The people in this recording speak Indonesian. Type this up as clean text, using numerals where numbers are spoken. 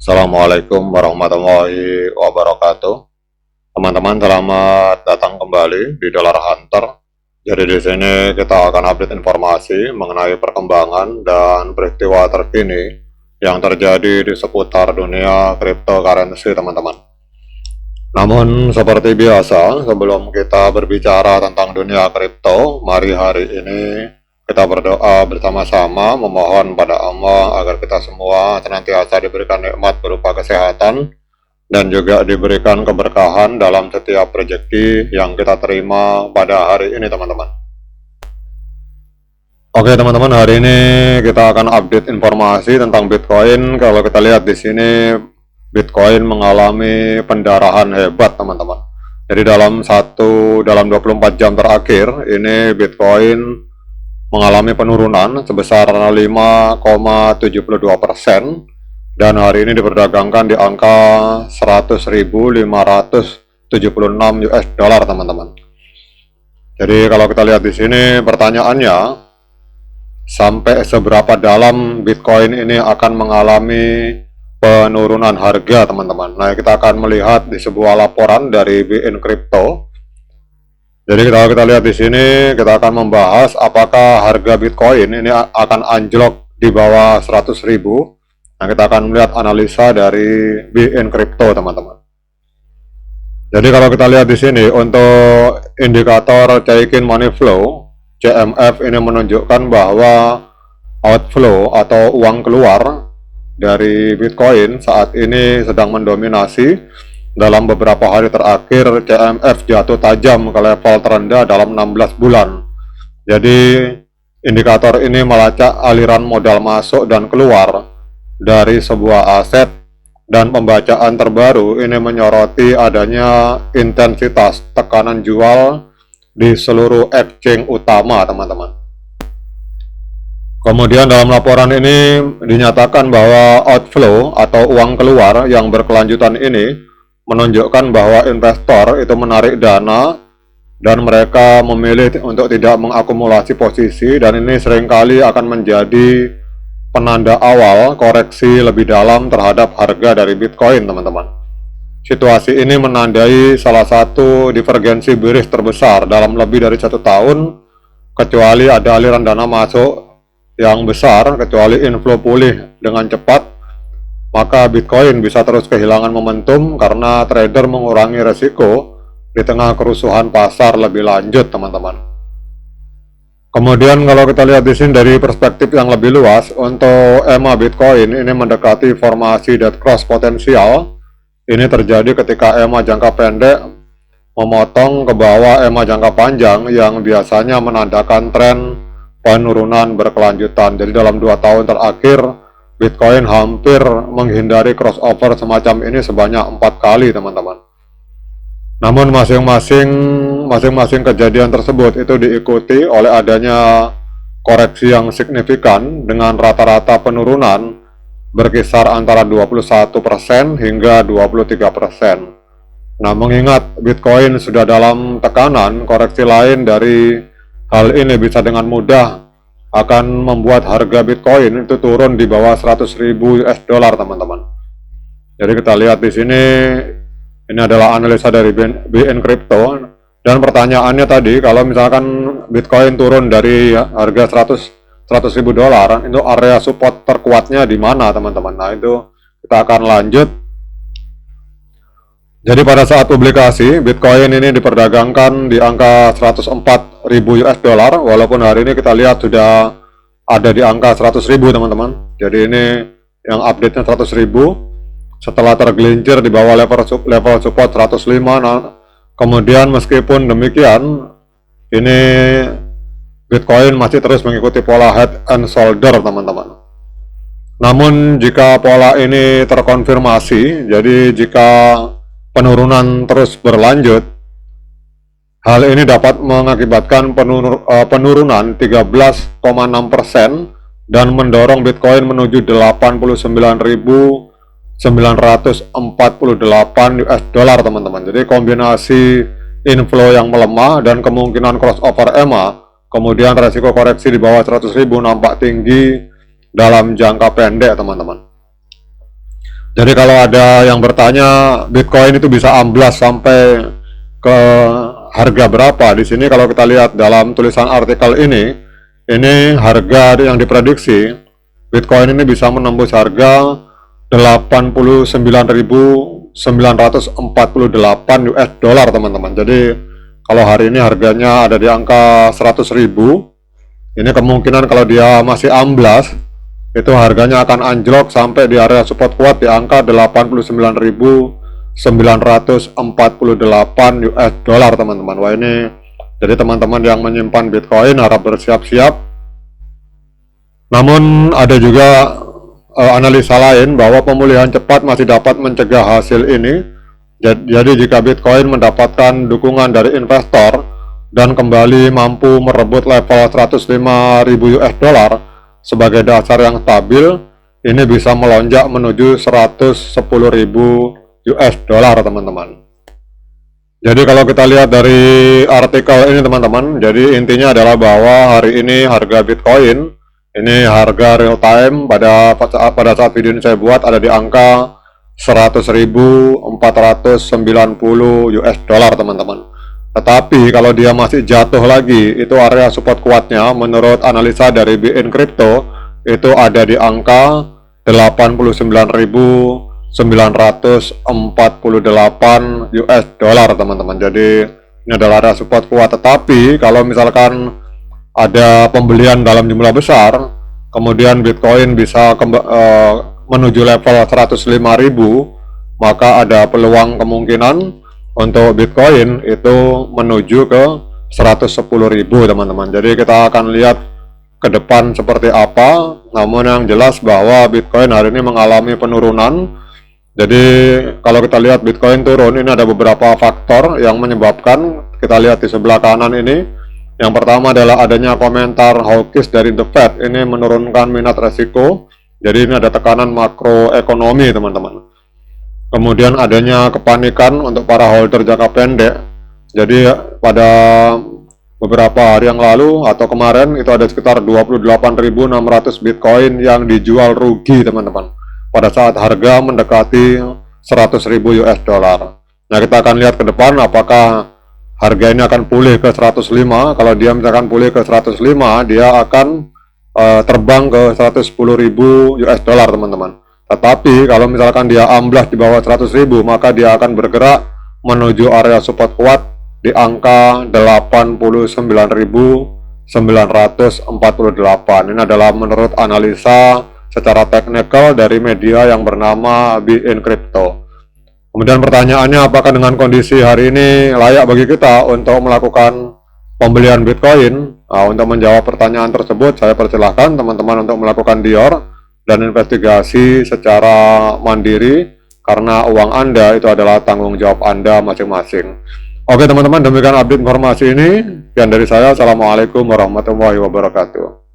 Assalamualaikum warahmatullahi wabarakatuh. Teman-teman, selamat datang kembali di Dollar Hunter. Jadi di sini kita akan update informasi mengenai perkembangan dan peristiwa terkini yang terjadi di seputar dunia cryptocurrency, teman-teman. Namun seperti biasa, sebelum kita berbicara tentang dunia kripto, mari hari ini kita berdoa bersama-sama memohon pada Allah agar kita semua senantiasa diberikan nikmat berupa kesehatan dan juga diberikan keberkahan dalam setiap rezeki yang kita terima pada hari ini, teman-teman. Oke, teman-teman, hari ini kita akan update informasi tentang Bitcoin. Kalau kita lihat di sini, Bitcoin mengalami pendarahan hebat, teman-teman. Jadi dalam 24 jam terakhir ini Bitcoin mengalami penurunan sebesar 5,72% dan hari ini diperdagangkan di angka 100.576 US dollar, teman-teman. Jadi kalau kita lihat di sini pertanyaannya, sampai seberapa dalam Bitcoin ini akan mengalami penurunan harga, teman-teman. Nah, kita akan melihat di sebuah laporan dari BN Crypto. Jadi kalau kita lihat di sini, kita akan membahas apakah harga Bitcoin ini akan anjlok di bawah 100.000. Nah, kita akan melihat analisa dari BN Crypto, teman-teman. Jadi kalau kita lihat di sini untuk indikator Chaikin Money Flow, CMF ini menunjukkan bahwa outflow atau uang keluar dari Bitcoin saat ini sedang mendominasi. Dalam beberapa hari terakhir, CMF jatuh tajam ke level terendah dalam 16 bulan. Jadi, indikator ini melacak aliran modal masuk dan keluar dari sebuah aset, dan pembacaan terbaru ini menyoroti adanya intensitas tekanan jual di seluruh exchange utama, teman-teman. Kemudian dalam laporan ini dinyatakan bahwa outflow atau uang keluar yang berkelanjutan ini menunjukkan bahwa investor itu menarik dana dan mereka memilih untuk tidak mengakumulasi posisi, dan ini seringkali akan menjadi penanda awal koreksi lebih dalam terhadap harga dari Bitcoin, teman-teman. Situasi ini menandai salah satu divergensi bearish terbesar dalam lebih dari 1 tahun, kecuali ada aliran dana masuk yang besar, kecuali inflow pulih dengan cepat, maka Bitcoin bisa terus kehilangan momentum karena trader mengurangi resiko di tengah kerusuhan pasar lebih lanjut, teman-teman. Kemudian kalau kita lihat di sini dari perspektif yang lebih luas, untuk EMA Bitcoin ini mendekati formasi dead cross potensial. Ini terjadi ketika EMA jangka pendek memotong ke bawah EMA jangka panjang yang biasanya menandakan tren penurunan berkelanjutan. Jadi dalam 2 tahun terakhir, Bitcoin hampir menghindari crossover semacam ini sebanyak 4 kali, teman-teman. Namun masing-masing kejadian tersebut itu diikuti oleh adanya koreksi yang signifikan dengan rata-rata penurunan berkisar antara 21% hingga 23%. Nah, mengingat Bitcoin sudah dalam tekanan, koreksi lain dari hal ini bisa dengan mudah akan membuat harga Bitcoin itu turun di bawah 100.000 US dollar, teman-teman. Jadi kita lihat di sini, ini adalah analisa dari BN Crypto, dan pertanyaannya tadi, kalau misalkan Bitcoin turun dari harga 100.000 dolar, itu area support terkuatnya di mana, teman-teman? Nah, itu kita akan lanjut. Jadi pada saat publikasi, Bitcoin ini diperdagangkan di angka 104.000 US dollar, walaupun hari ini kita lihat sudah ada di angka 100.000, teman-teman. Jadi ini yang update-nya 100.000 setelah tergelincir di bawah level support 105. Nah, kemudian meskipun demikian, ini Bitcoin masih terus mengikuti pola head and shoulder, teman-teman. Namun jika pola ini terkonfirmasi, jadi jika penurunan terus berlanjut, hal ini dapat mengakibatkan penurunan 13,6% dan mendorong Bitcoin menuju 89.948 US dollar, teman-teman. Jadi kombinasi inflow yang melemah dan kemungkinan crossover EMA, kemudian resiko koreksi di bawah 100.000 nampak tinggi dalam jangka pendek, teman-teman. Jadi kalau ada yang bertanya Bitcoin itu bisa amblas sampai ke harga berapa, di sini kalau kita lihat dalam tulisan artikel ini harga yang diprediksi Bitcoin ini bisa menembus harga 89.948 US dollar teman-teman. Jadi kalau hari ini harganya ada di angka 100.000, ini kemungkinan kalau dia masih amblas itu harganya akan anjlok sampai di area support kuat di angka 89.948 US dollar teman-teman. Wah ini jadi teman-teman yang menyimpan Bitcoin harap bersiap-siap. Namun ada juga analisa lain bahwa pemulihan cepat masih dapat mencegah hasil ini. Jadi jika Bitcoin mendapatkan dukungan dari investor dan kembali mampu merebut level 105.000 US dollar sebagai dasar yang stabil, ini bisa melonjak menuju 110.000 US dollar teman-teman. Jadi kalau kita lihat dari artikel ini teman-teman, jadi intinya adalah bahwa hari ini harga Bitcoin ini harga real time pada saat video ini saya buat ada di angka 100.490 US dollar teman-teman. Tetapi kalau dia masih jatuh lagi, itu area support kuatnya menurut analisa dari BN Crypto itu ada di angka 89.948 US dollar teman-teman. Jadi ini adalah area support kuat. Tetapi kalau misalkan ada pembelian dalam jumlah besar, kemudian Bitcoin bisa menuju level 105.000, maka ada peluang kemungkinan untuk Bitcoin itu menuju ke 110.000 teman-teman. Jadi kita akan lihat ke depan seperti apa. Namun yang jelas bahwa Bitcoin hari ini mengalami penurunan. Jadi kalau kita lihat Bitcoin turun, ini ada beberapa faktor yang menyebabkan. Kita lihat di sebelah kanan ini. Yang pertama adalah adanya komentar hawkish dari The Fed, ini menurunkan minat resiko. Jadi ini ada tekanan makroekonomi teman-teman. Kemudian adanya kepanikan untuk para holder jangka pendek. Jadi pada beberapa hari yang lalu atau kemarin itu ada sekitar 28.600 Bitcoin yang dijual rugi teman-teman, pada saat harga mendekati 100.000 US dollar. Nah kita akan lihat ke depan apakah harga ini akan pulih ke 105. Kalau dia misalkan pulih ke 105, dia akan terbang ke 110.000 US dollar teman-teman. Tetapi kalau misalkan dia amblas di bawah 100.000, maka dia akan bergerak menuju area support kuat di angka 89.948. Ini adalah menurut analisa secara teknikal dari media yang bernama BN Crypto. Kemudian pertanyaannya, apakah dengan kondisi hari ini layak bagi kita untuk melakukan pembelian Bitcoin? Nah, untuk menjawab pertanyaan tersebut, saya persilahkan teman-teman untuk melakukan dior dan investigasi secara mandiri, karena uang Anda itu adalah tanggung jawab Anda masing-masing. Oke teman-teman, demikian update informasi ini. Sekian dari saya. Assalamualaikum warahmatullahi wabarakatuh.